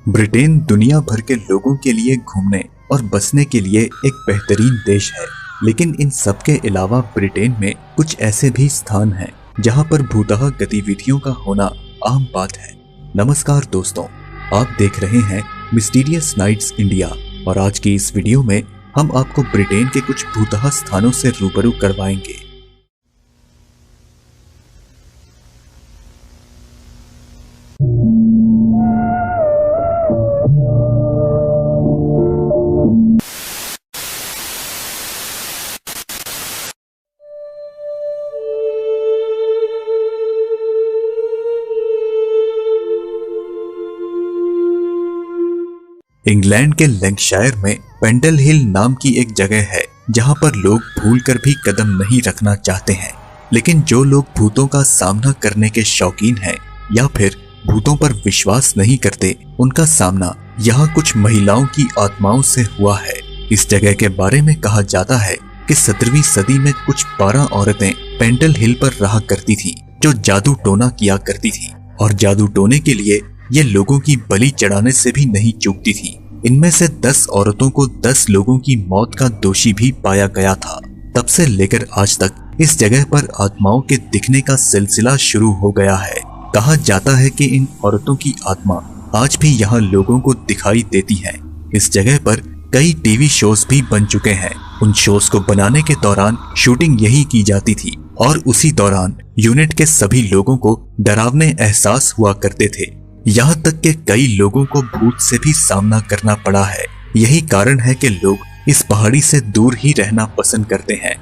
Britain दुनिया भर के लोगों के लिए घूमने और बसने के लिए एक बेहतरीन देश है, लेकिन इन सब के अलावा ब्रिटेन में कुछ ऐसे भी स्थान हैं जहां पर भूतः गतिविधियों का होना आम बात है। नमस्कार दोस्तों, आप देख रहे हैं मिस्टीरियस नाइट्स इंडिया और आज की इस वीडियो में हम आपको ब्रिटेन के कुछ भूतः स्थानों से रूबरू करवाएंगे। इंग्लैंड के लैंकशायर में पेंडल हिल नाम की एक जगह है जहां पर लोग भूलकर भी कदम नहीं रखना चाहते हैं, लेकिन जो लोग भूतों का सामना करने के शौकीन हैं या फिर भूतों पर विश्वास नहीं करते, उनका सामना यहाँ कुछ महिलाओं की आत्माओं से हुआ है। इस जगह के बारे में कहा जाता है कि 17वीं सदी में कुछ 12 औरतें पेंडल हिल पर रहा करती थीं, जो जादू टोना किया करती थीं और जादू टोने के लिए ये लोगों की बलि चढ़ाने से भी नहीं चूकती थी। इनमें से 10 औरतों को 10 लोगों की मौत का दोषी भी पाया गया था। तब से लेकर आज तक इस जगह पर आत्माओं के दिखने का सिलसिला शुरू हो गया है। कहा जाता है कि इन औरतों की आत्मा आज भी यहाँ लोगों को दिखाई देती है। इस जगह पर कई टीवी शोज भी बन चुके हैं। उन शोज को बनाने के दौरान शूटिंग यही की जाती थी और उसी दौरान यूनिट के सभी लोगों को डरावने एहसास हुआ करते थे। यहाँ तक कि कई लोगों को भूत से भी सामना करना पड़ा है। यही कारण है कि लोग इस पहाड़ी से दूर ही रहना पसंद करते हैं।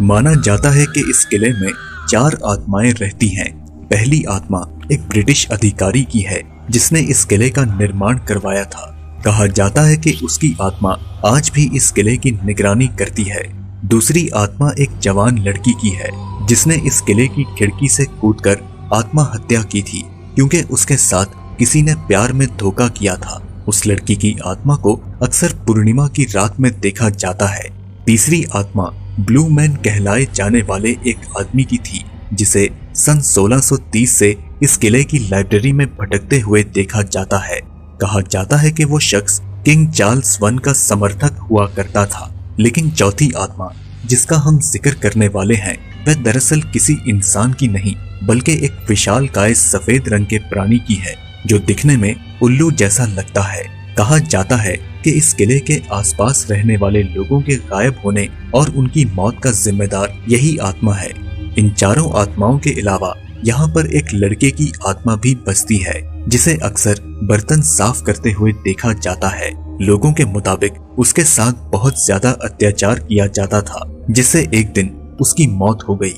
माना जाता है कि इस किले में 4 आत्माएं रहती हैं। पहली आत्मा एक ब्रिटिश अधिकारी की है जिसने इस किले का निर्माण करवाया था। कहा जाता है कि उसकी आत्मा आज भी इस किले की निगरानी करती है। दूसरी आत्मा एक जवान लड़की की है जिसने इस किले की खिड़की से कूदकर आत्महत्या की थी क्योंकि उसके साथ किसी ने प्यार में धोखा किया था। उस लड़की की आत्मा को अक्सर पूर्णिमा की रात में देखा जाता है। तीसरी आत्मा ब्लू मैन कहलाए जाने वाले एक आदमी की थी जिसे सन 1630 से इस किले की लाइब्रेरी में भटकते हुए देखा जाता है। कहा जाता है कि वो शख्स किंग चार्ल्स I का समर्थक हुआ करता था। लेकिन चौथी आत्मा जिसका हम जिक्र करने वाले हैं वह दरअसल किसी इंसान की नहीं बल्कि एक विशालकाय सफेद रंग के प्राणी की है जो दिखने में उल्लू जैसा लगता है। कहा जाता है कि इस किले के आसपास रहने वाले लोगों के गायब होने और उनकी मौत का जिम्मेदार यही आत्मा है। इन चारों आत्माओं के अलावा यहाँ पर एक लड़के की आत्मा भी बसती है जिसे अक्सर बर्तन साफ करते हुए देखा जाता है। लोगों के मुताबिक उसके साथ बहुत ज्यादा अत्याचार किया जाता था जिससे एक दिन उसकी मौत हो गई।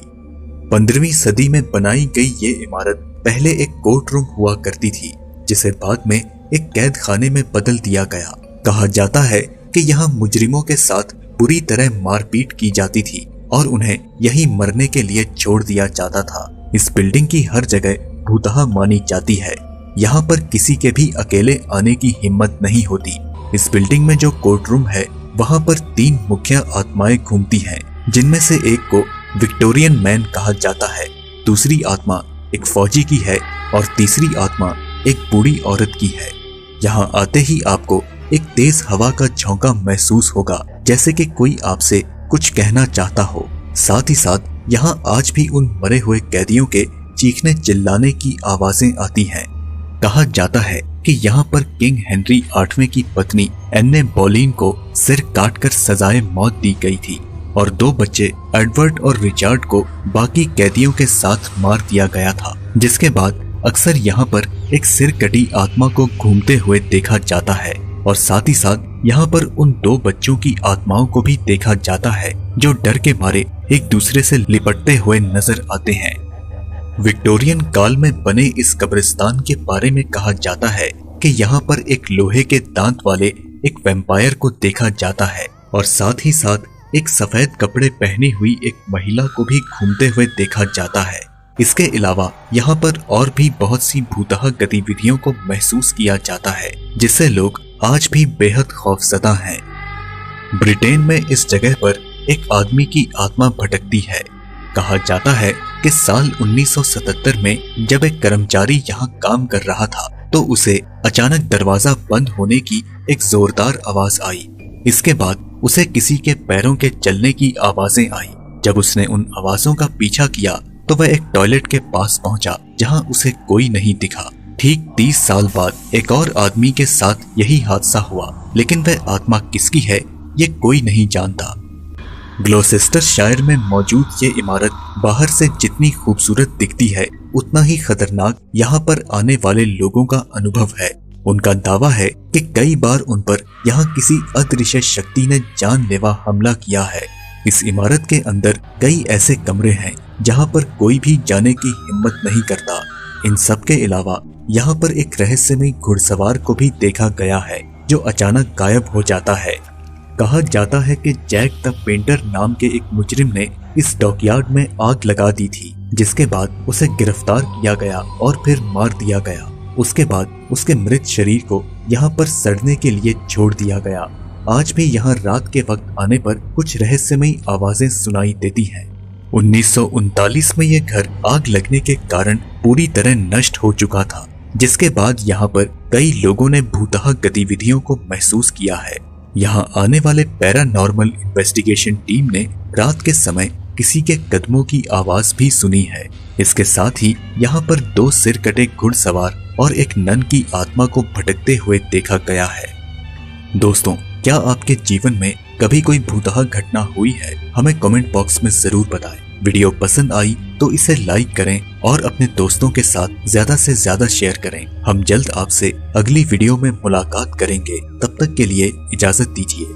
15वीं सदी में बनाई गई ये इमारत पहले एक कोर्ट रूम हुआ करती थी जिसे बाद में एक कैद खाने में बदल दिया गया। कहा जाता है कि यहाँ मुजरिमों के साथ बुरी तरह मारपीट की जाती थी और उन्हें यहीं मरने के लिए छोड़ दिया जाता था। इस बिल्डिंग की हर जगह भूतहा मानी जाती है। यहाँ पर किसी के भी अकेले आने की हिम्मत नहीं होती। इस बिल्डिंग में जो कोर्ट रूम है वहाँ पर 3 मुख्य आत्माएं घूमती हैं, जिनमें से एक को विक्टोरियन मैन कहा जाता है, दूसरी आत्मा एक फौजी की है और तीसरी आत्मा एक बूढ़ी औरत की है। यहाँ आते ही आपको एक तेज हवा का झोंका महसूस होगा जैसे कि कोई आपसे कुछ कहना चाहता हो। साथ ही साथ यहाँ आज भी उन मरे हुए कैदियों के चीखने चिल्लाने की आवाजें आती हैं। कहा जाता है कि यहाँ पर किंग हेनरी 8वें की पत्नी एन्ने बोलीन को सिर काटकर सजाए मौत दी गई थी और 2 बच्चे एडवर्ड और रिचर्ड को बाकी कैदियों के साथ मार दिया गया था, जिसके बाद अक्सर यहाँ पर एक सिर कटी आत्मा को घूमते हुए देखा जाता है और साथ ही साथ यहाँ पर उन 2 बच्चों की आत्माओं को भी देखा जाता है जो डर के मारे एक दूसरे से लिपटते हुए नजर आते हैं। विक्टोरियन काल में बने इस कब्रिस्तान के बारे में कहा जाता है कि यहाँ पर एक लोहे के दांत वाले एक वैम्पायर को देखा जाता है और साथ ही साथ एक सफेद कपड़े पहनी हुई एक महिला को भी घूमते हुए देखा जाता है। इसके अलावा यहाँ पर और भी बहुत सी भूतः गतिविधियों को महसूस किया जाता है जिससे लोग आज भी बेहद खौफजदा हैं। ब्रिटेन में इस जगह पर एक आदमी की आत्मा भटकती है। कहा जाता है कि साल 1977 में जब एक कर्मचारी यहाँ काम कर रहा था तो उसे अचानक दरवाजा बंद होने की एक जोरदार आवाज आई। इसके बाद उसे किसी के पैरों के चलने की आवाजें आई। जब उसने उन आवाजों का पीछा किया तो वह एक टॉयलेट के पास पहुंचा जहां उसे कोई नहीं दिखा। ठीक 30 साल बाद एक और आदमी के साथ यही हादसा हुआ, लेकिन वह आत्मा किसकी है ये कोई नहीं जानता। ग्लौसेस्टरशायर में मौजूद ये इमारत बाहर से जितनी खूबसूरत दिखती है उतना ही खतरनाक यहाँ पर आने वाले लोगों का अनुभव है। उनका दावा है कि कई बार उन पर यहाँ किसी अदृश्य शक्ति ने जानलेवा हमला किया है। इस इमारत के अंदर कई ऐसे कमरे हैं जहाँ पर कोई भी जाने की हिम्मत नहीं करता। इन सब के अलावा यहाँ पर एक रहस्यमय घुड़सवार को भी देखा गया है जो अचानक गायब हो जाता है। कहा जाता है कि जैक द पेंटर नाम के एक मुजरिम ने इस डॉकयार्ड में आग लगा दी थी, जिसके बाद उसे गिरफ्तार किया गया और फिर मार दिया गया। उसके बाद उसके मृत शरीर को यहाँ पर सड़ने के लिए छोड़ दिया गया। आज भी यहाँ रात के वक्त आने पर कुछ रहस्यमयी आवाजें सुनाई देती हैं। 1939 में यह घर आग लगने के कारण पूरी तरह नष्ट हो चुका था, जिसके बाद यहाँ पर कई लोगों ने भूतहा गतिविधियों को महसूस किया है। यहाँ आने वाले पैरानॉर्मल इन्वेस्टिगेशन टीम ने रात के समय किसी के कदमों की आवाज भी सुनी है। इसके साथ ही यहाँ पर 2 सिर कटे घुड़सवार और एक नन की आत्मा को भटकते हुए देखा गया है। दोस्तों, क्या आपके जीवन में कभी कोई भूतहा घटना हुई है? हमें कमेंट बॉक्स में जरूर बताएं। वीडियो पसंद आई तो इसे लाइक करें और अपने दोस्तों के साथ ज्यादा से ज्यादा शेयर करें। हम जल्द आपसे अगली वीडियो में मुलाकात करेंगे। तब तक के लिए इजाजत दीजिए।